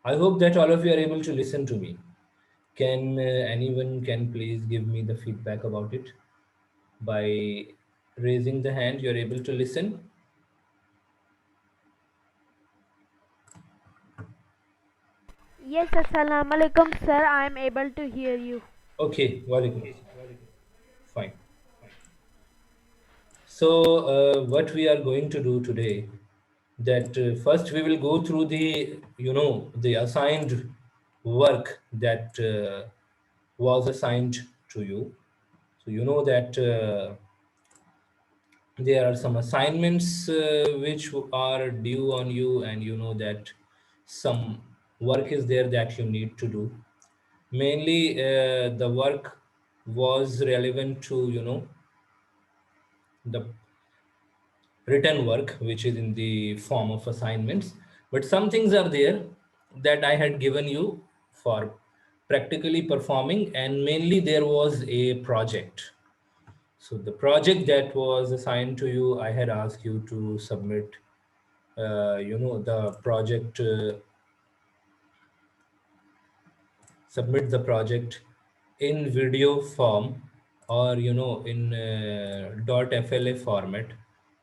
I hope that all of you are able to listen to me. Can anyone can please give me the feedback about it by raising the hand? You're able to listen. Yes, Assalamu alaikum, sir. I am able to hear you. Okay, walaikum. Fine. So what we are going to do today, that first we will go through the the assigned work that was assigned to you. So you know that there are some assignments which are due on you, and you know that some work is there that you need to do. Mainly the work was relevant to the written work, which is in the form of assignments, but some things are there that I had given you for practically performing, and mainly there was a project. So the project that was assigned to you, I had asked you to submit the project, submit the project in video form, or in .fla format,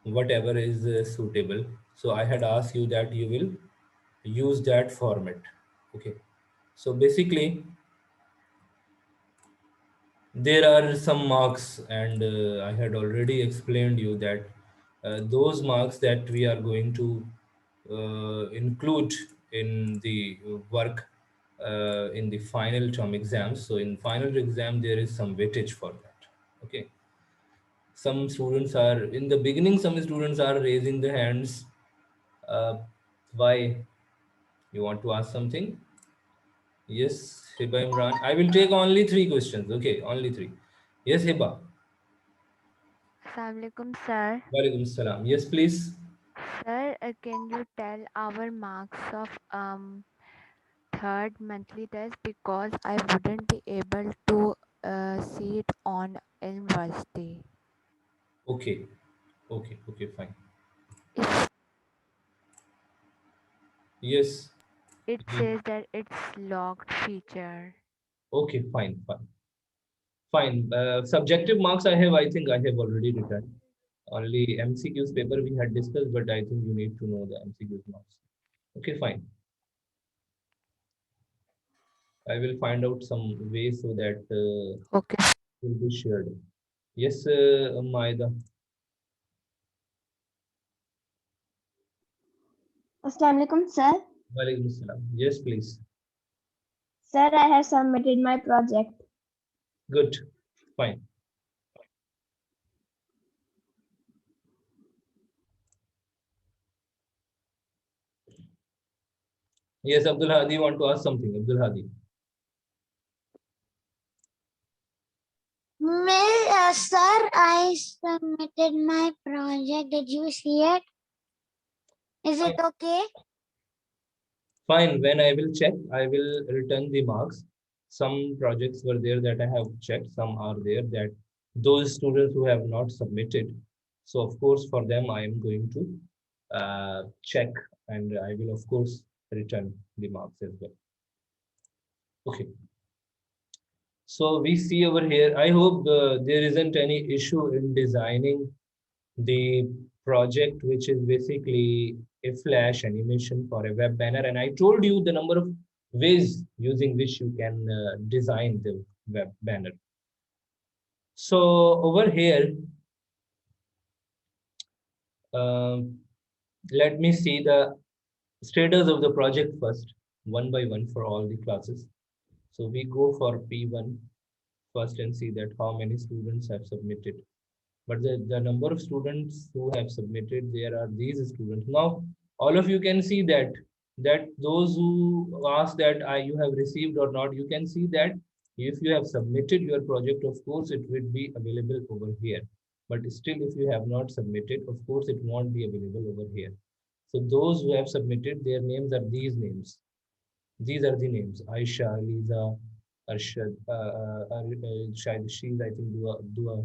whatever is suitable. So I had asked you that you will use that format. Okay, so basically there are some marks, and I had already explained you that those marks that we are going to include in the work in the final term exams. So in final exam there is some weightage for that. Okay, some students are in the beginning, some students are raising the hands. uh, why, you want to ask something? Yes, Hiba Imran. I will take only three questions. Okay, only three. Yes, Hiba. Assalamualaikum, sir. Walaikum salam. Yes, please. Sir, can you tell our marks of third monthly test because I wouldn't be able to see it on university. Okay, okay, okay, fine. If Yes. it says that it's locked feature. Okay, fine, fine, fine. Subjective marks I have, I think I have already written. Only MCQs paper we had discussed, but I think you need to know the MCQs marks. Okay, fine. I will find out some way so that Okay. will be shared. Yes, Maida. Assalamu alaikum, sir. Walaikum salam. Yes, please. Sir, I have submitted my project. Good, fine. Yes, Abdul Hadi, want to ask something? Abdul Hadi. Sir, I submitted my project. Did you see it? Is it okay? Fine. When I will check, I will return the marks. Some projects were there that I have checked. Some are there that those students who have not submitted. So of course, for them, I am going to check, and I will of course return the marks as well. Okay. So we see over here. I hope there isn't any issue in designing the project, which is basically a flash animation for a web banner. And I told you the number of ways using which you can design the web banner. So over here, um, let me see the status of the project first, one by one for all the classes. So we go for P1 first and see that how many students have submitted. But the number of students who have submitted, there are these students. Now, all of you can see that those who ask that you have received or not, you can see that if you have submitted your project, of course, it will be available over here. But still, if you have not submitted, of course, it won't be available over here. So those who have submitted, their names are these names. These are the names: Aisha, Lisa, Arshad, she's I think Dua,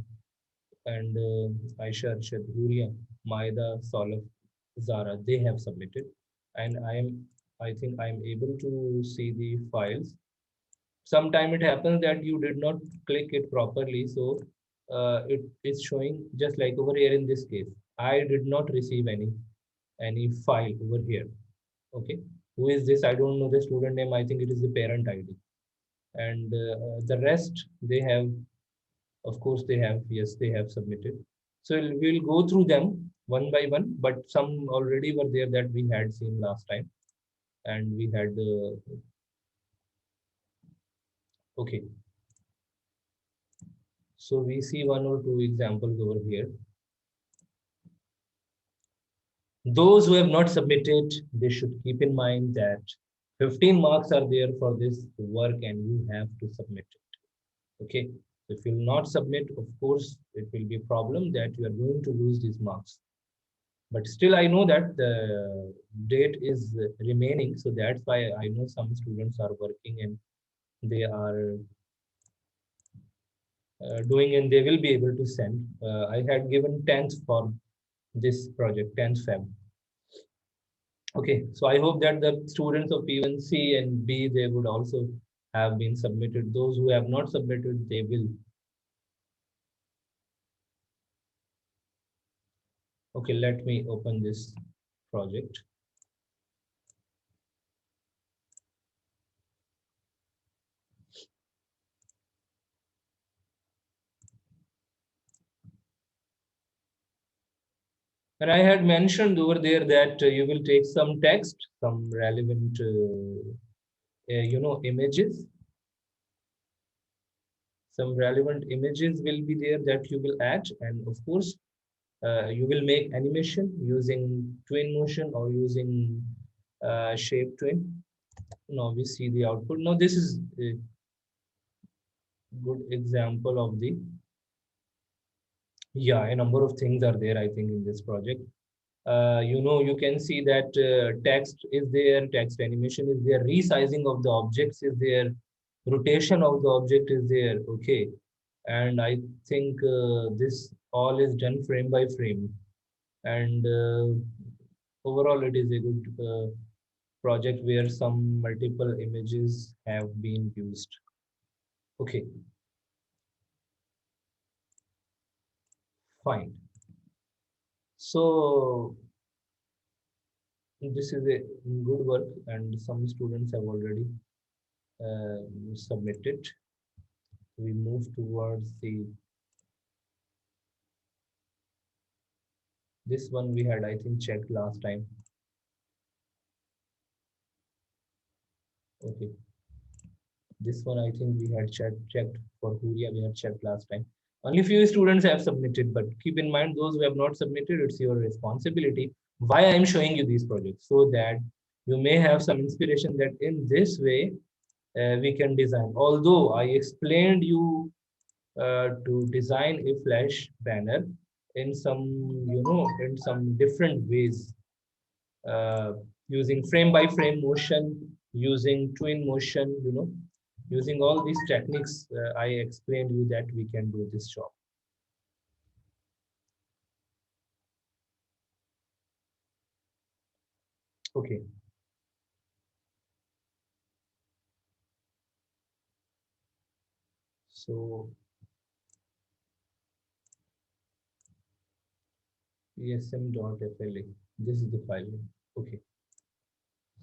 and Aisha, Arshad, Huria, Maida, Solif, Zara, they have submitted. And I am I think I'm able to see the files. Sometime it happens that you did not click it properly, so it is showing just like over here in this case. I did not receive any file over here. Okay, who is this? I don't know the student name. I think it is the parent ID, and the rest they have. Of course, they have. Yes, they have submitted. So we'll go through them one by one. But some already were there that we had seen last time, and we had. Okay, so we see one or two examples over here. Those who have not submitted, they should keep in mind that 15 marks are there for this work and you have to submit it. Okay. If you will not submit, of course, it will be a problem that you are going to lose these marks. But still, I know that the date is remaining. So that's why I know some students are working and they are doing and they will be able to send. I had given 10th for this project, 10th Feb. Okay, so I hope that the students of P1C and B, they would also have been submitted. Those who have not submitted, they will. Okay, let me open this project. And I had mentioned over there that you will take some text, some relevant, images. Some relevant images will be there that you will add, and of course, you will make animation using Twinmotion or using Shape Twin. Now we see the output. Now this is a good example of the, yeah, a number of things are there, I think, in this project. You can see that text is there, text animation is there, resizing of the objects is there, rotation of the object is there. Okay, and I think this all is done frame by frame, and overall it is a good project where some multiple images have been used. Okay, fine. So this is a good work and some students have already submitted. We move towards this one we had, I think, checked last time. Okay, this one I think we had checked for Huria, we had checked last time. Only few students have submitted, but keep in mind those who have not submitted, it's your responsibility. Why I am showing you these projects? So that you may have some inspiration that in this way we can design. Although I explained you to design a flash banner in some, in some different ways, uh, using frame by frame motion, using Twinmotion, using all these techniques. I explained you that we can do this job. Okay. So psm.fla, this is the file name. Okay.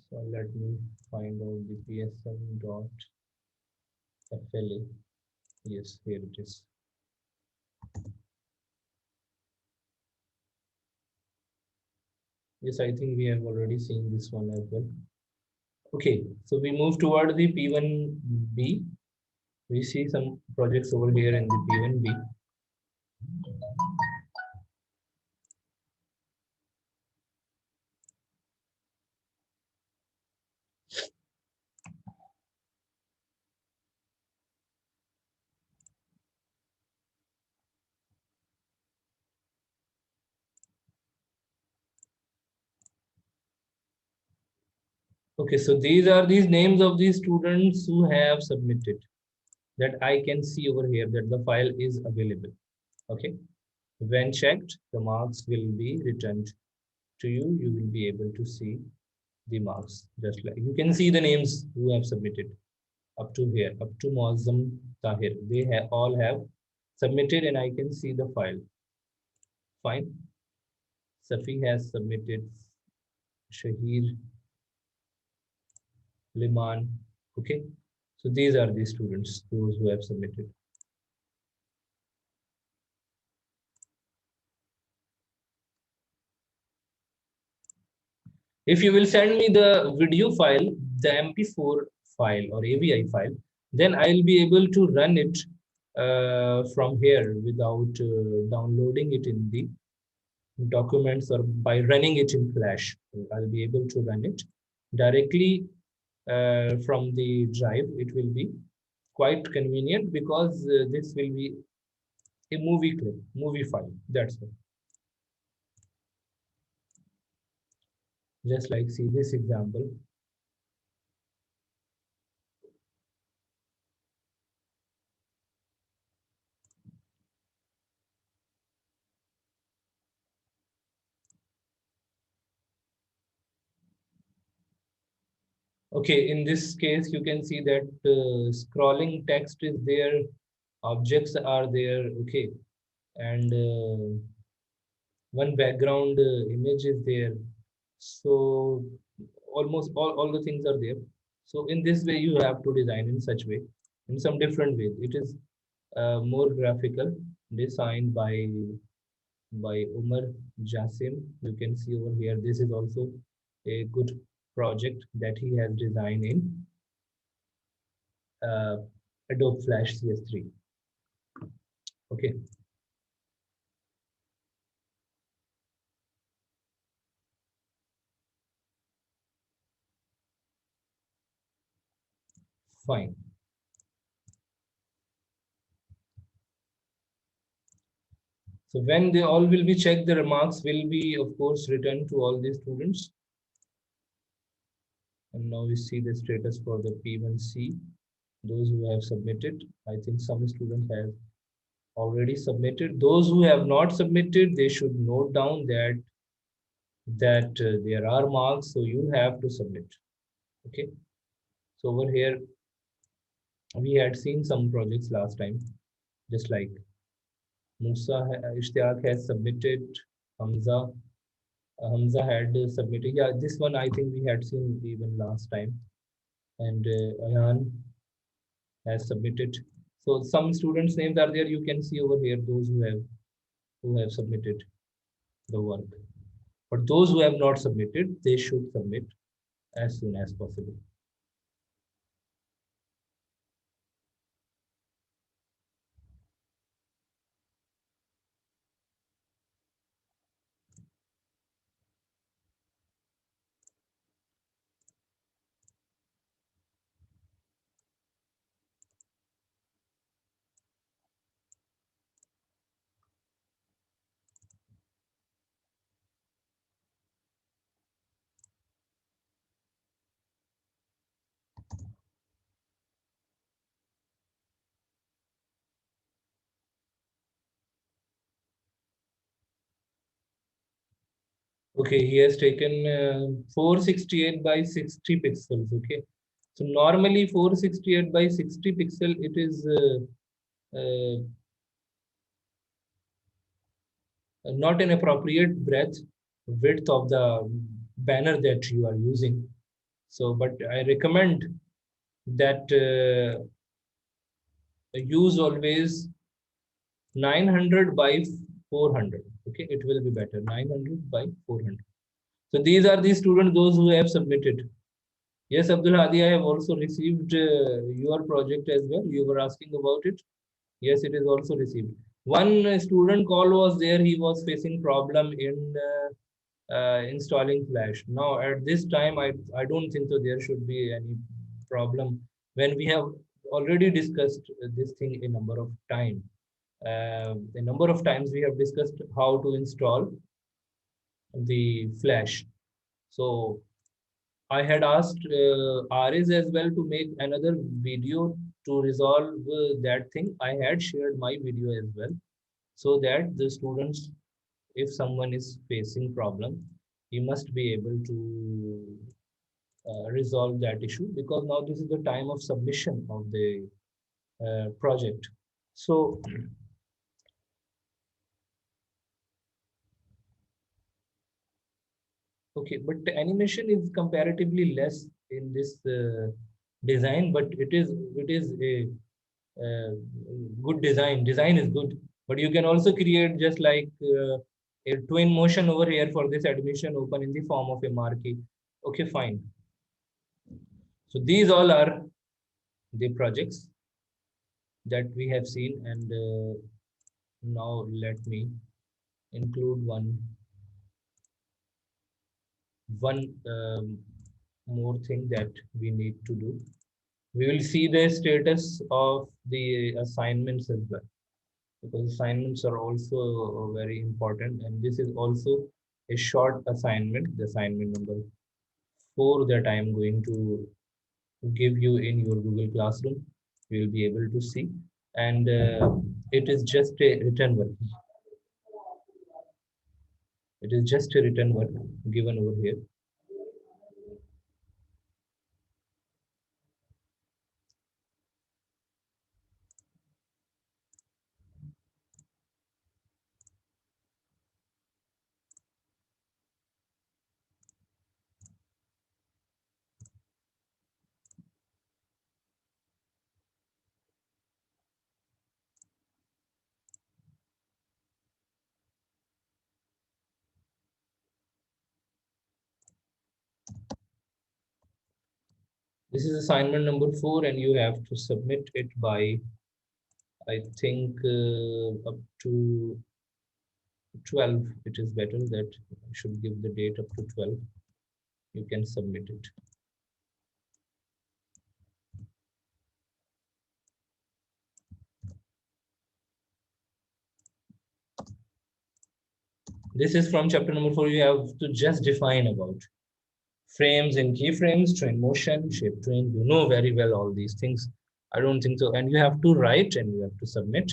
So let me find out the psm.fla. Yes, here it is. Yes, I think we have already seen this one as well. Okay, so we move toward the P1B. We see some projects over here in the P1B. Okay, so these are these names of the students who have submitted, that I can see over here that the file is available. Okay, when checked, the marks will be returned to you. You will be able to see the marks. Just like you can see the names who have submitted up to here, up to Muazzam Tahir. They all have submitted, and I can see the file. Fine. Safi has submitted. Shahir, Liman. Okay. So these are the students, those who have submitted. If you will send me the video file, the MP4 file or AVI file, then I'll be able to run it from here without downloading it in the documents or by running it in Flash. I'll be able to run it directly from the drive. It will be quite convenient because this will be a movie clip, movie file. That's it. Just like see this example. Okay, in this case, you can see that scrolling text is there, objects are there, okay, and one background image is there. So almost all the things are there. So in this way, you have to design in such way, in some different ways. It is more graphical, designed by Umar Jasim. You can see over here, this is also a good project that he has designed in Adobe Flash CS3. Okay. Fine. So when they all will be checked, the remarks will be, of course, returned to all the students. And now we see the status for the P1C, those who have submitted. I think some students have already submitted. Those who have not submitted, they should note down that there are marks, so you have to submit. Okay. So over here, we had seen some projects last time, just like Musa Ishtiaq has submitted, Hamza. Hamza had submitted. Yeah, this one I think we had seen even last time. And Ayan has submitted. So some students' names are there. You can see over here those who have submitted the work. But those who have not submitted, they should submit as soon as possible. Okay, he has taken 468 by 60 pixels. Okay, so normally 468 by 60 pixel, it is not an appropriate breadth width of the banner that you are using. So, but I recommend that use always 900 by 400. Okay, it will be better, 900 by 400. So these are the students, those who have submitted. Yes, Abdul Hadi, I have also received your project as well. You were asking about it. Yes, it is also received. One student call was there. He was facing problem in installing Flash. Now at this time, I don't think so there should be any problem when we have already discussed this thing a number of times. A number of times we have discussed how to install the Flash. So I had asked Aris as well to make another video to resolve that thing. I had shared my video as well, so that the students, if someone is facing problem, he must be able to resolve that issue, because now this is the time of submission of the project. So okay, but the animation is comparatively less in this design, but it is a good design. Design is good, but you can also create just like a twin motion over here for this admission open in the form of a marquee. Okay, fine. So these all are the projects that we have seen, and now let me include one more thing that we need to do. We will see the status of the assignments as well, because assignments are also very important, and this is also a short assignment, the assignment number 4 that I am going to give you in your Google Classroom. You will be able to see, and it is just a written work. It is just a written work given over here. This is assignment number 4, and you have to submit it by, I think, up to 12. It is better that I should give the date up to 12. You can submit it. This is from chapter number 4. You have to just define about frames and keyframes, train motion, shape train. You know very well all these things. I don't think so. And you have to write and you have to submit.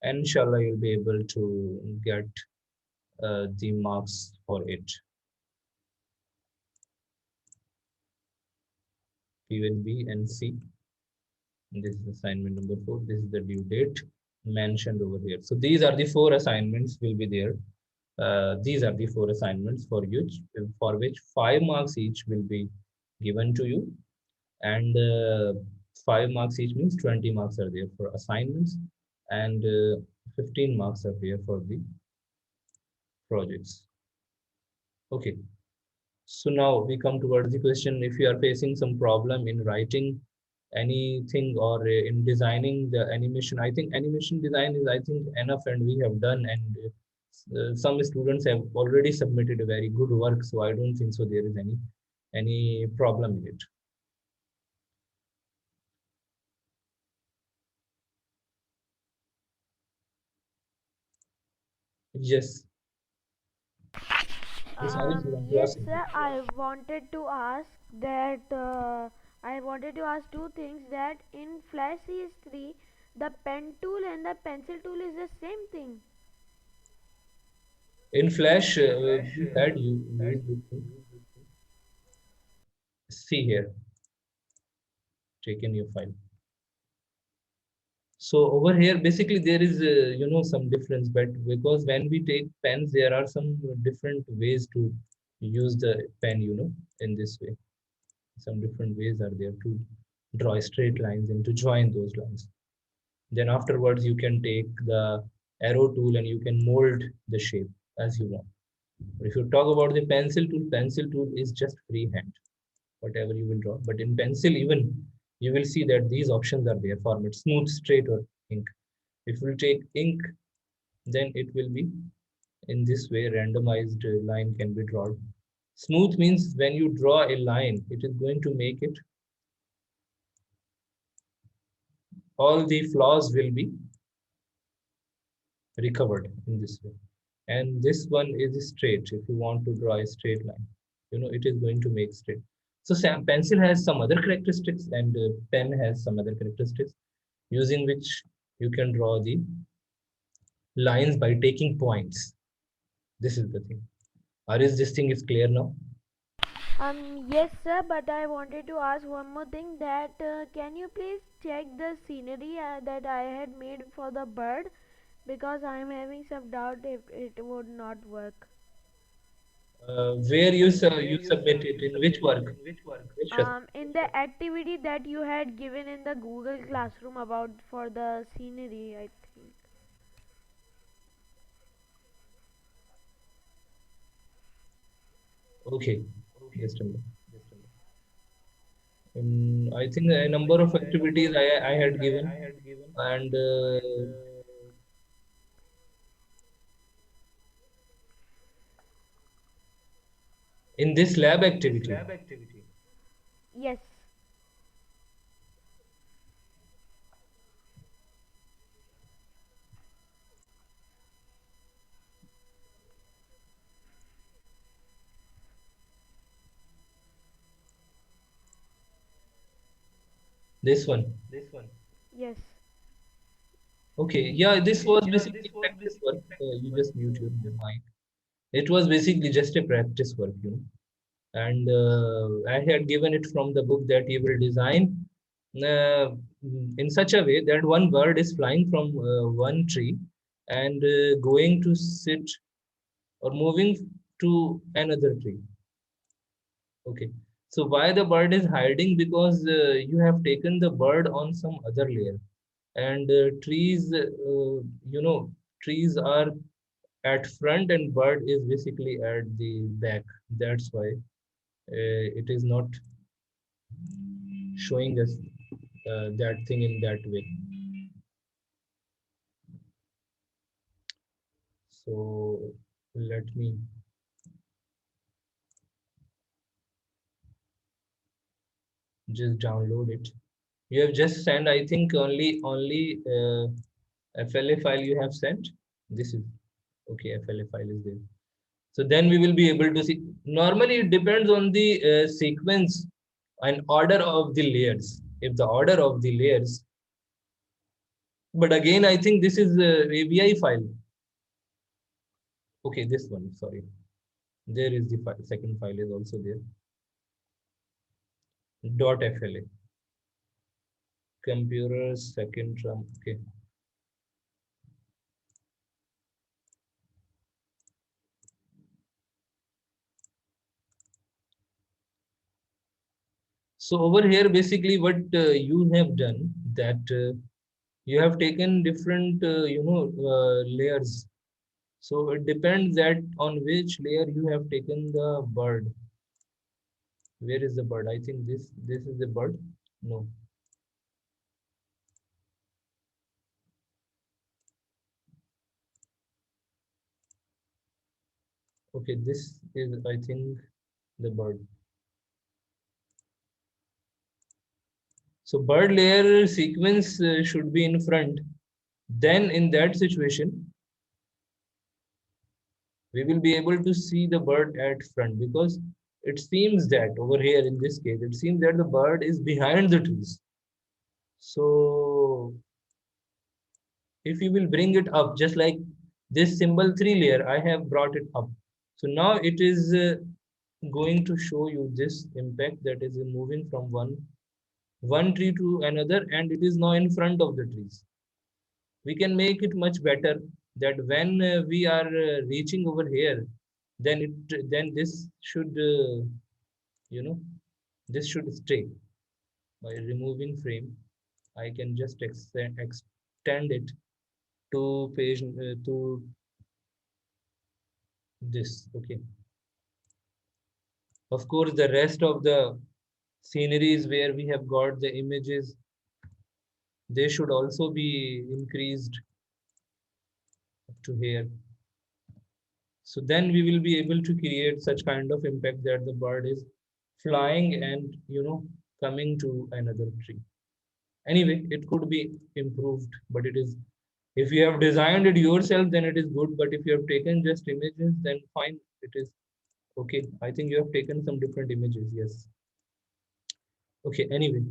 And inshallah, you'll be able to get the marks for it. P1, B, and C. And this is assignment number 4. This is the due date mentioned over here. So these are the 4 assignments will be there. These are the 4 assignments for which 5 marks each will be given to you, and 5 marks each means 20 marks are there for assignments, and 15 marks are there for the projects. Okay, so now we come towards the question. If you are facing some problem in writing anything or in designing the animation, I think animation design is, I think, enough, and we have done, and some students have already submitted a very good work, so I don't think so there is any problem in it. Yes. Yes, Yes, sir. I wanted to ask that I wanted to ask 2 things, that in Flash CS3 the pen tool and the pencil tool is the same thing. In Flash, we had you see here, taken your file. So over here, basically there is some difference, but because when we take pens, there are some different ways to use the pen, in this way. Some different ways are there to draw straight lines and to join those lines. Then afterwards, you can take the arrow tool and you can mold the shape as you want. But if you talk about the pencil tool is just freehand, whatever you will draw. But in pencil, even you will see that these options are there: format, smooth, straight, or ink. If you take ink, then it will be in this way. Randomized line can be drawn. Smooth means when you draw a line, it is going to make it, all the flaws will be recovered in this way. And this one is straight. If you want to draw a straight line, it is going to make straight. So pencil has some other characteristics, and pen has some other characteristics, using which you can draw the lines by taking points. This is the thing. Or is this thing is clear now? Yes, sir, but I wanted to ask one more thing that can you please check the scenery that I had made for the bird because I am having some doubt if it would not work. Where you submit it in which work? Which In the activity that you had given in the Google Classroom about for the scenery, I think. okay, just a minute. I think a number of activities I had given, and in this lab activity, Yes. this one. Yes. Okay, yeah, this was basically practice work. You just mute your mic. It was basically just a practice work, and I had given it from the book that you will design uh, in such a way that one bird is flying from one tree and going to sit or moving to another tree. Okay, so why the bird is hiding? Because you have taken the bird on some other layer, and trees, trees are at front and bird is basically at the back. That's why it is not showing us that thing in that way. So let me just download it. You have just sent, I think, only FLA file you have sent. This is okay. FLA file is there. So then we will be able to see. Normally, it depends on the sequence and order of the layers. If the order of the layers, but again, I think this is AVI file. Okay, this one. Sorry, there is the file. Second file is also there. .fla. Computer second term. Okay. So over here, basically, what you have done that you have taken different, layers. So it depends that on which layer you have taken the bird. Where is the bird? I think this is the bird. No. Okay, this is I think the bird. So bird layer sequence should be in front. Then in that situation, we will be able to see the bird at front because it seems that over here in this case, it seems that the bird is behind the trees. So if you will bring it up, just like this symbol 3 layer, I have brought it up. So now it is going to show you this impact that is moving from one tree to another, and it is now in front of the trees. We can make it much better that when we are reaching over here, then this should you know this should stay. By removing frame, I can just extend it to page to this. Okay, of course the rest of the sceneries where we have got the images, they should also be increased to here. So then we will be able to create such kind of impact that the bird is flying and coming to another tree. Anyway, it could be improved, but it is, if you have designed it yourself, then it is good. But if you have taken just images, then fine, it is okay. I think you have taken some different images. Yes. Okay. Anyway.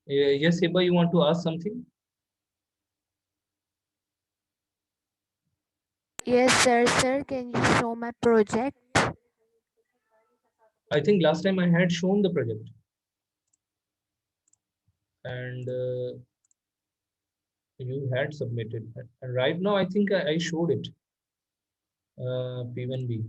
Yes, Heba, you want to ask something? Yes, sir. Sir, can you show my project? I think last time I had shown the project, and you had submitted. And right now, I think I showed it. P1B.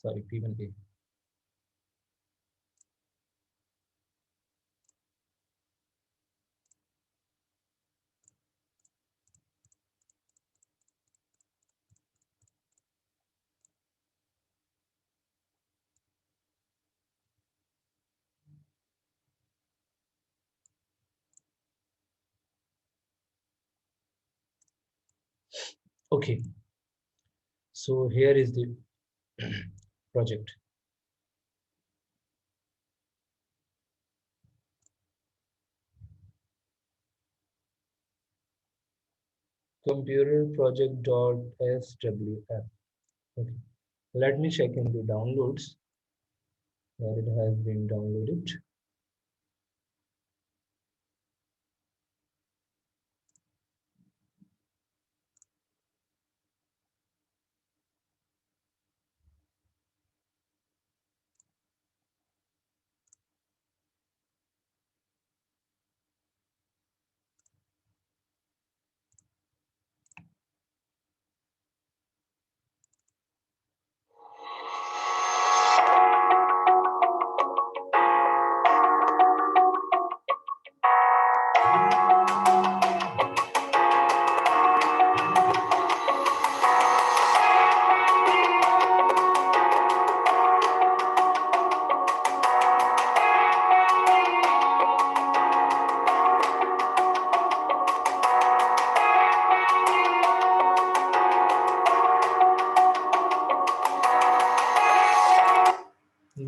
Sorry, P1A. Okay, so here is the project. Computer project.swf. Okay, let me check in the downloads where it has been downloaded.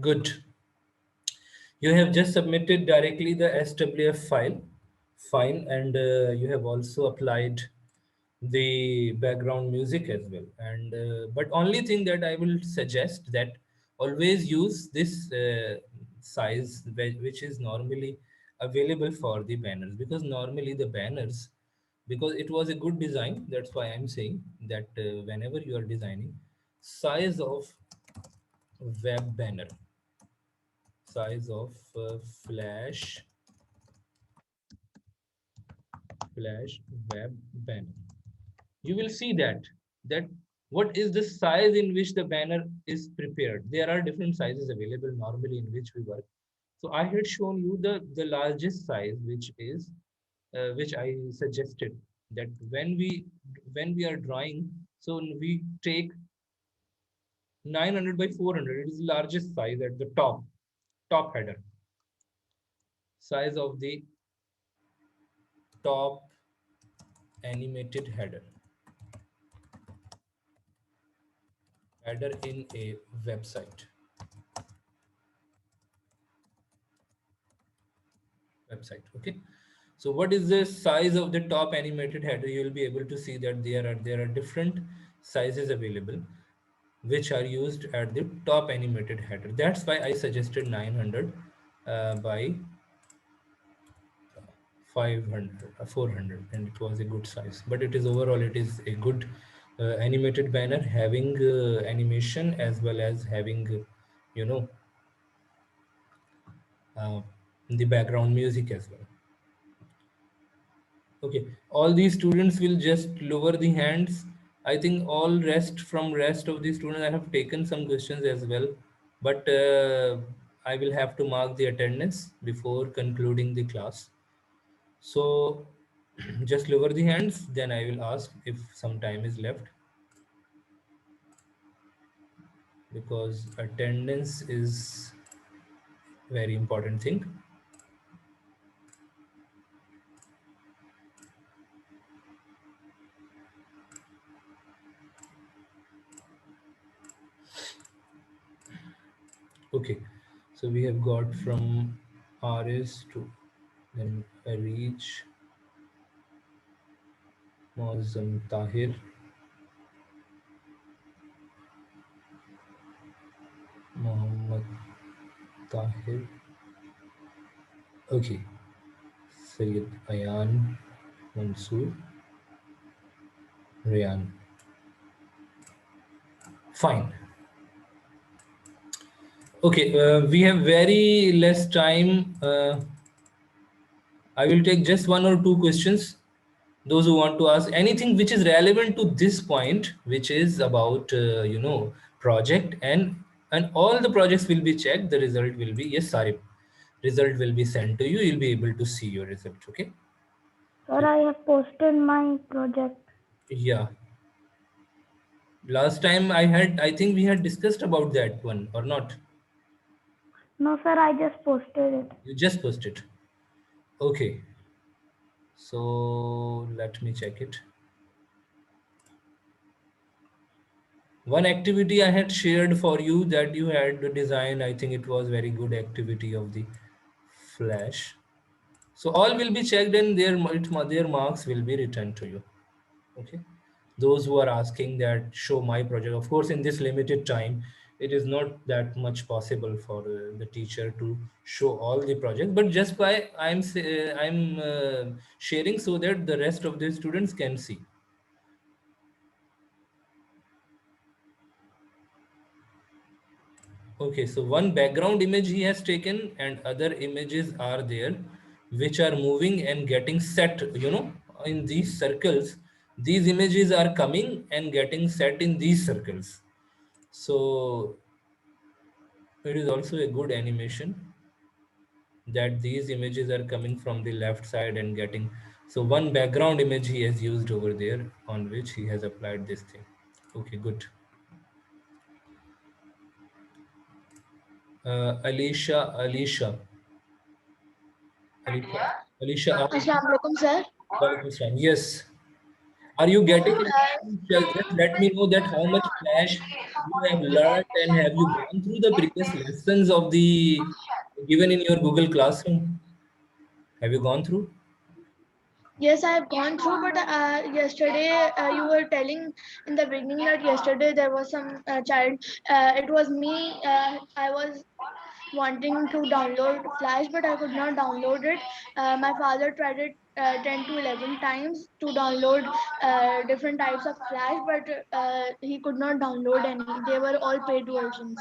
Good. You have just submitted directly the SWF file. Fine. And you have also applied the background music as well. And but only thing that I will suggest that always use this size which is normally available for the banners, because normally the banners, because it was a good design, that's why I'm saying that whenever you are designing, size of web banner, size of flash web banner, you will see that what is the size in which the banner is prepared. There are different sizes available normally in which we work. So I had shown you the largest size, which is which I suggested, that when we are drawing, so we take 900 by 400. It is the largest size at the top header, size of the top animated header in a website. Okay, so what is the size of the top animated header? You will be able to see that there are different sizes available which are used at the top animated header. That's why I suggested 900 by 500 400, and it was a good size. But it is overall, it is a good animated banner, having animation as well as having you know uh, the background music as well. Okay, all these students will just lower the hands. I think all rest of the students, I have taken some questions as well, but I will have to mark the attendance before concluding the class. So just lower the hands, then I will ask if some time is left, because attendance is very important thing. Okay, so we have got from RS to then reach Mozam Tahir, Mohammed Tahir, Okay, Sayyid Ayan, Mansoor, Rayan. Fine. Okay, we have very less time. I will take just one or two questions. Those who want to ask anything which is relevant to this point, which is about project, and all the projects will be checked. The result will be yes, sorry. Result will be sent to you. You'll be able to see your result. Okay. Sir, I have posted my project. Yeah. Last time I think we had discussed about that one or not. No, sir, I just posted it. You just posted. Okay. So let me check it. One activity I had shared for you that you had to design. I think it was very good activity of the Flash. So all will be checked and their marks will be returned to you. Okay. Those who are asking that show my project, of course, in this limited time, it is not that much possible for the teacher to show all the projects. But just by I'm sharing so that the rest of the students can see. Okay, so one background image he has taken and other images are there which are moving and getting set, in these circles. These images are coming and getting set in these circles. So it is also a good animation that these images are coming from the left side and getting. So one background image he has used over there on which he has applied this thing. Okay, good. Alicia, Alicia, Alicia, Assalamualaikum, sir. Walaikum Assalam. Yes. Are you getting anything? Just let me know that how much Flash you have learned and have you gone through the previous lessons of the given in your Google Classroom? Have you gone through? Yes, I have gone through, but yesterday you were telling in the beginning that yesterday there was some child. It was me. I was wanting to download Flash, but I could not download it. My father tried it 10 to 11 times to download different types of Flash, but he could not download any. They were all paid versions.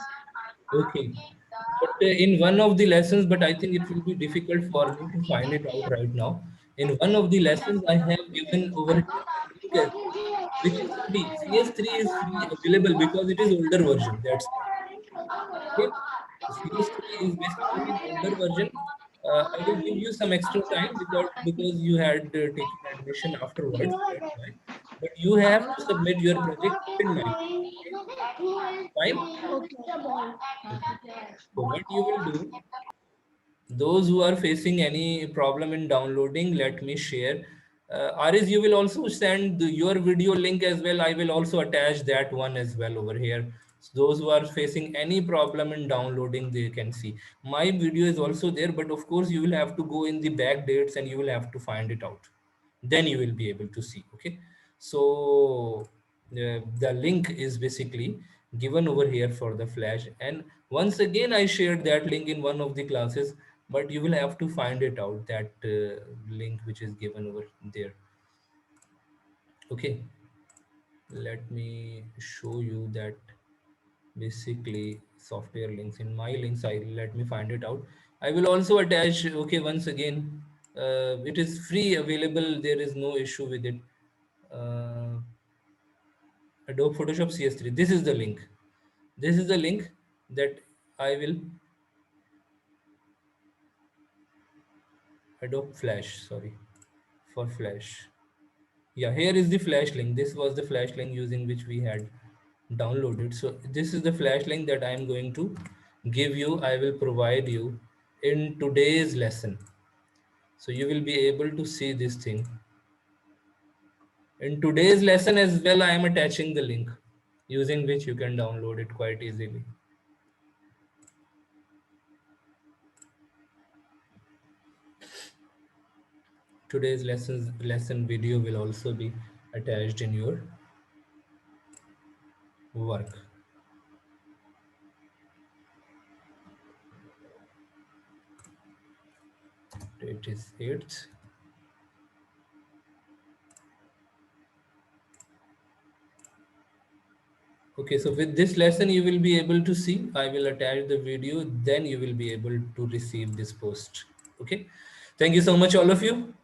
Okay. But in one of the lessons, but I think it will be difficult for me to find it out right now. In one of the lessons, I have given over here a link as well, which is free. CS3 is free available because it is older version. That's why. Okay. CS3 is basically an older version. I will give you some extra time because you had taken admission afterwards. That's why. But you have to submit your project till 9. Okay. Fine. Okay. So what you will do, those who are facing any problem in downloading, let me share. Aris, you will also send your video link as well. I will also attach that one as well over here. So those who are facing any problem in downloading, they can see. My video is also there, but of course you will have to go in the back dates and you will have to find it out. Then you will be able to see. Okay. So the link is basically given over here for the Flash. And once again, I shared that link in one of the classes, but you will have to find it out, that link which is given over there. Okay, let me show you that basically software links in my links. I let me find it out. I will also attach. Okay, once again, it is free available. There is no issue with it. Uh, Adobe Photoshop CS3. This is the link. This is the link that I will Adobe Flash, sorry, for Flash. Yeah, here is the Flash link. This was the Flash link using which we had downloaded. So this is the Flash link that I am going to give you. I will provide you in today's lesson. So you will be able to see this thing. In today's lesson as well, I am attaching the link using which you can download it quite easily. Today's lesson video will also be attached in your work. Date is 8th. Okay, so with this lesson, you will be able to see, I will attach the video, then you will be able to receive this post. Okay, thank you so much, all of you.